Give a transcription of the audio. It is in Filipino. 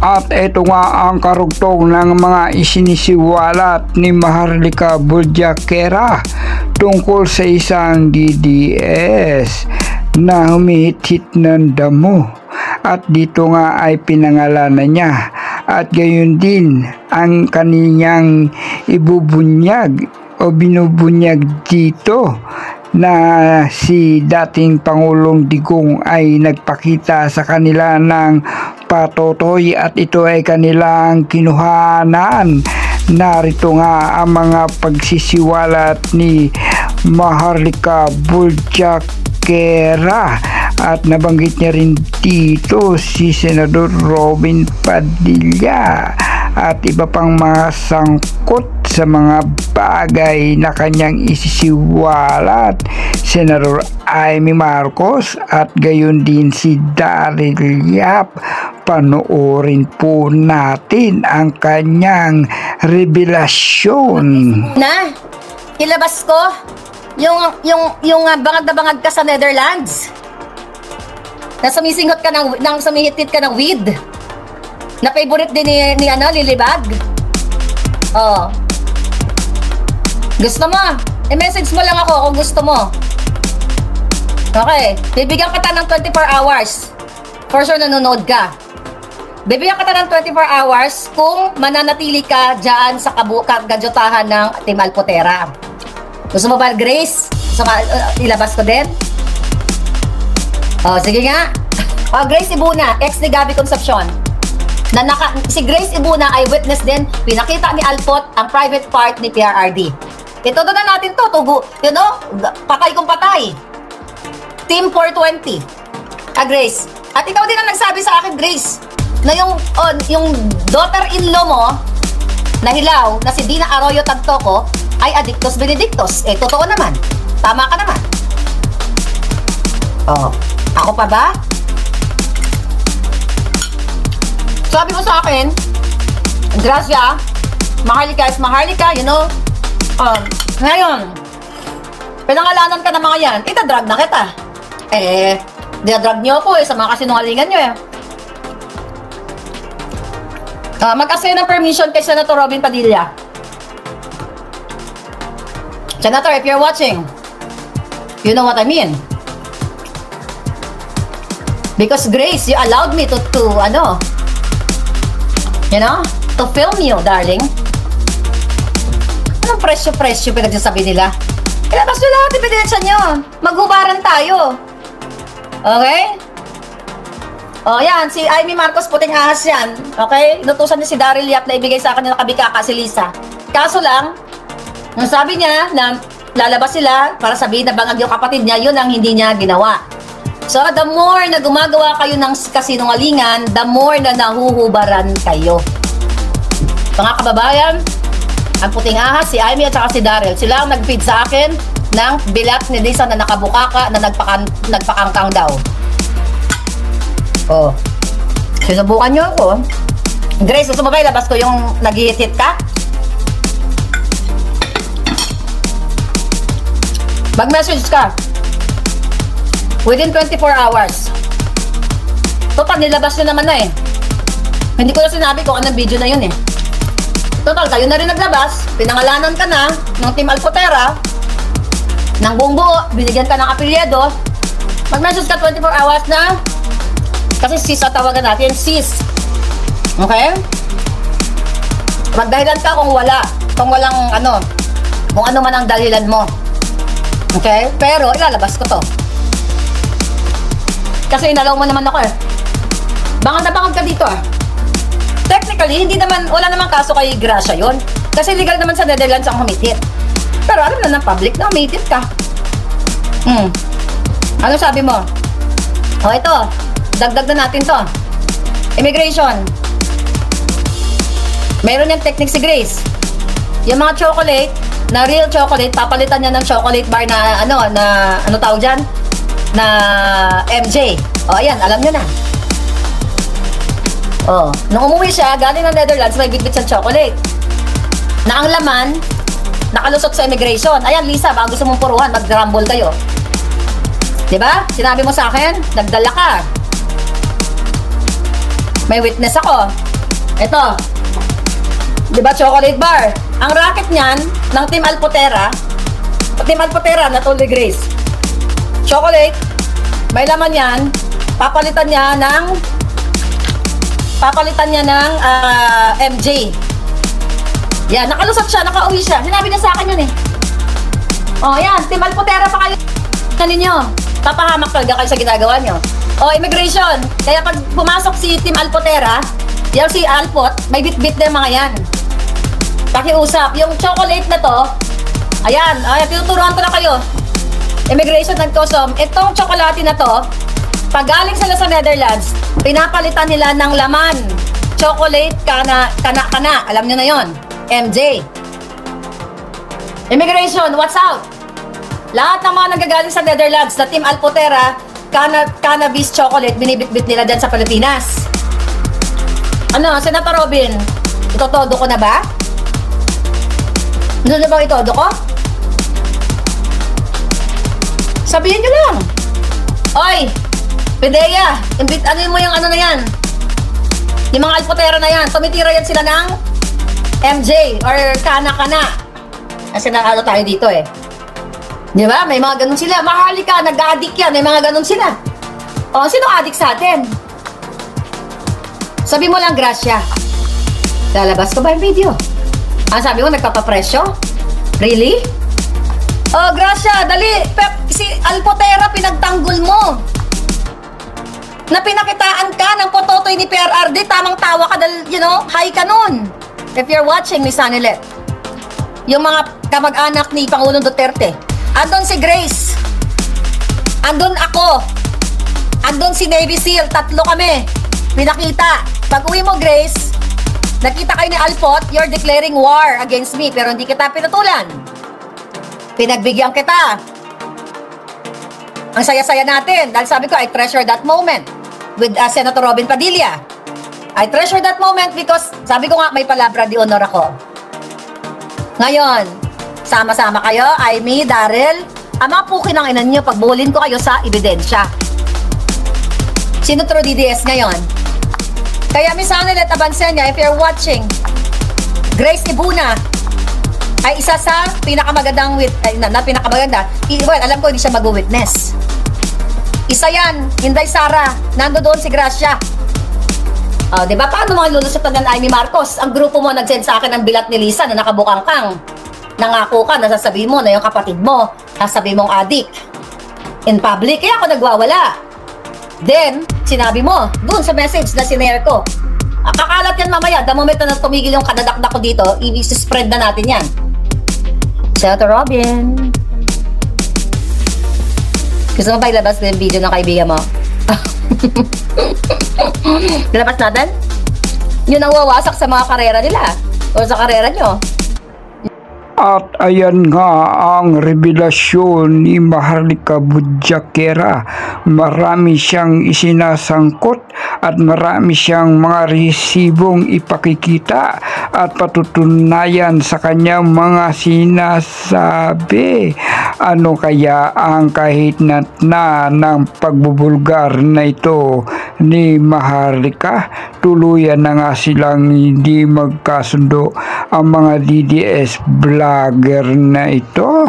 At ito nga ang karugtong ng mga isinisiwalat ni Maharlika Buljakera tungkol sa isang DDS na humihit-hit ng damo. At dito nga ay pinangalanan niya at gayon din ang kaniyang ibubunyag o binubunyag dito na si dating Pangulong Digong ay nagpakita sa kanila ng patotoy at ito ay kanilang kinuhanan. Narito nga ang mga pagsisiwalat ni Maharlika Buljakera at nabanggit niya rin dito si Senador Robin Padilla at iba pang mga sangkot sa mga bagay na kanyang isisiwalat Senador Amy Marcos at gayon din si Daryl Yap. Panoorin po natin ang kanyang revelasyon. Na, ilabas ko yung bangag na bangag ka sa Netherlands. Na sumisinghot ka sumihit-hit ka ng weed. Na favorite din ni Lilibag. Oh. Gusto mo? I-message mo lang ako kung gusto mo. Okay. Bibigyan kita ng 24 hours. For sure nanonood ka. Bibigyan kita ng 24 hours kung mananatili ka dyan sa gadyotahan ng Team Alpotera. Gusto mo ba, Grace? Gusto mo ilabas ko din? Oh, sige nga. Oh, Grace Ibuna, ex ni Gabby Concepcion. Si Grace Ibuna ay witness din. Pinakita ni Alpot ang private part ni PRRD. Ito na natin to. Patay kung patay. Team 420. Grace. At ikaw din ang nagsabi sa akin, Grace, na yung daughter-in-law mo, na hilaw, na si Dina Arroyo Tagtoco, ay addictus benedictus. Totoo naman. Tama ka naman. Oh, ako pa ba? Sabi mo sa akin, Gracia, Maharlika is Maharlika, ngayon, pinangalanan ka ng mga yan, itadrag na kita. Diadrag niyo ako sa mga kasinungalingan niyo Mag-ask ng permission kay Senator Robin Padilla. Senator, if you're watching, you know what I mean. Because Grace, you allowed me to film you, darling. Anong presyo pinagsasabi nila? Ilabas nyo lahat, ebidensya nyo. Maghubaran tayo. Okay? O, yan. Si Amy Marcos, puting ahas yan. Okay? Inutusan niya si Daryl Yap na ibigay sa akin ng kabikaka si Lisa. Kaso lang, nung sabi niya na lalabas sila para sabihin na bangag yung kapatid niya, yun ang hindi niya ginawa. So, the more na gumagawa kayo ng kasinungalingan, the more na nahuhubaran kayo. Mga kababayan, ang puting ahas, si Amy at saka si Daryl, sila ang nag-feed sa akin ng bilat ni Lisa na nakabukaka na nagpakangkang daw. Oh. Sinubukan nyo ako. Grace, gusto mo ba ilabas ko yung nag-hit-hit ka? Mag-message ka. Within 24 hours. Total, nilabas nyo naman na Hindi ko na sinabi kung anong video na yun Total, kayo na rin naglabas. Pinangalanan ka na ng Team Alpotera. Ng buong buo, binigyan ka ng apelyido. Mag-message ka 24 hours na. Kasi sis ang tawagan natin, sis. Okay? Magdahilan ka kung wala. Kung walang kung ano man ang dahilan mo. Okay? Pero ilalabas ko to. Kasi inalaw mo naman ako Bangag na bangag ka dito Technically, wala namang kaso kay Gracia yon. Kasi legal naman sa Netherlands ang humit-hit. Pero alam na ng public na humit-hit ka. Ano sabi mo? O ito, dagdag na natin to. Immigration. Meron yung technique si Grace. Yung mga chocolate, na real chocolate, papalitan niya ng chocolate bar na ano tawag dyan? Na MJ. O ayan, alam nyo na. Oh, nung umuwi siya, galing ng Netherlands, may bitbit sa chocolate. Na ang laman, nakalusot sa immigration. Ayan, Lisa, baka gusto mong puruhan, mag-grumble kayo. Diba? Sinabi mo sa akin, nagdala ka. May witness ako. Ito. Di ba chocolate bar? Ang racket niyan ng Team Alpotera na Tully Grace. Chocolate, may laman yan, papalitan niya ng MJ. Yan, nakalusot siya, nakauwi siya. Sinabi na sa akin yun eh. Oh, yan, Team Alpotera pa kayo. Ninyo, papahamak talaga kayo sa ginagawa nyo. Oh, immigration. Kaya pag pumasok si Team Alpotera, yung si Alpot, may bit-bit na mga yan. Pakiusap. Yung chocolate na to, ayan, tinuturuan ko na kayo. Immigration and Custom. Itong chocolate na to, pag galing sila sa Netherlands, pinapalitan nila ng laman. Chocolate, kana. Alam nyo na yon. MJ. Immigration, what's out? Lahat ng mga nagagaling sa Netherlands na Team Alpotera, cannabis chocolate, binibitbit nila dyan sa Pilipinas. Ano, Senator Robin, itotodo ko na ba? Ano na ba itodo ko? Sabihin nyo lang. Oy, Pedea, ano mo yung ano na yan? Yung mga Alpotera na yan, tumitira yan sila ng MJ or kana. Kasi nakano tayo dito eh. Di ba? May mga ganun sila. Mahalika, nag-addict yan. May mga ganun sila. O, sino addict sa atin? Sabi mo lang, Gracia. Lalabas ko ba yung video? Sabi mo, nagpapapresyo? Really? Oh, Gracia, dali. Si Alpotera, pinagtanggol mo. Na pinakitaan ka ng pototoy ni PRRD, tamang tawa ka dahil, high ka nun. If you're watching, Miss Anilet. Yung mga kamag-anak ni Pangulong Duterte. Andun si Grace. Andun ako. Andun si Navy SEAL. 3 kami. Pinakita. Pag uwi mo, Grace, nakita kayo ni Alpot, you're declaring war against me, pero hindi kita pinatulan. Pinagbigyan kita. Ang saya-saya natin. Dahil sabi ko, I treasure that moment with Senator Robin Padilla. I treasure that moment because, sabi ko nga, may palabra di honor ako. Ngayon, sama-sama kayo, Aimee, Daryl, ang mga pukin ng inan nyo, pagbulin ko kayo sa ebidensya. Sino True DDS ngayon? Kaya Miss Anilet Abansenya, if you're watching, Grace Ibuna ay isa sa pinakamagandang well, alam ko hindi siya mag-witness. Isa yan, Inday Sara, nando doon si Gracia. Diba? Paano mga lulusutan ng Aimee Marcos? Ang grupo mo nag-send sa akin ng bilat ni Lisa na nakabukang kang. Nangako ka, nasasabi mo na yung kapatid mo, nasabi mong adik. In public, kaya ako nagwawala. Then, sinabi mo, dun sa message na sinare ko, kakalat yan mamaya, the moment na tumigil yung kadadakdak ko dito, i-spread na natin yan. Senator Robin. Gusto mo ba ilabas na yung video ng kaibigan mo? Ilabas natin? Yun ang wawasak sa mga karera nila. O sa karera nyo. At ayan nga ang revelasyon ni Maharlika Budjakera. Marami siyang isinasangkot at marami siyang mga resibong ipakikita at patutunayan sa kanyang mga sinasabi. Ano kaya ang kahitnat na ng pagbubulgar na ito ni Maharlika? Tuluyan na nga silang hindi magkasundo ang mga DDS vlogger na ito.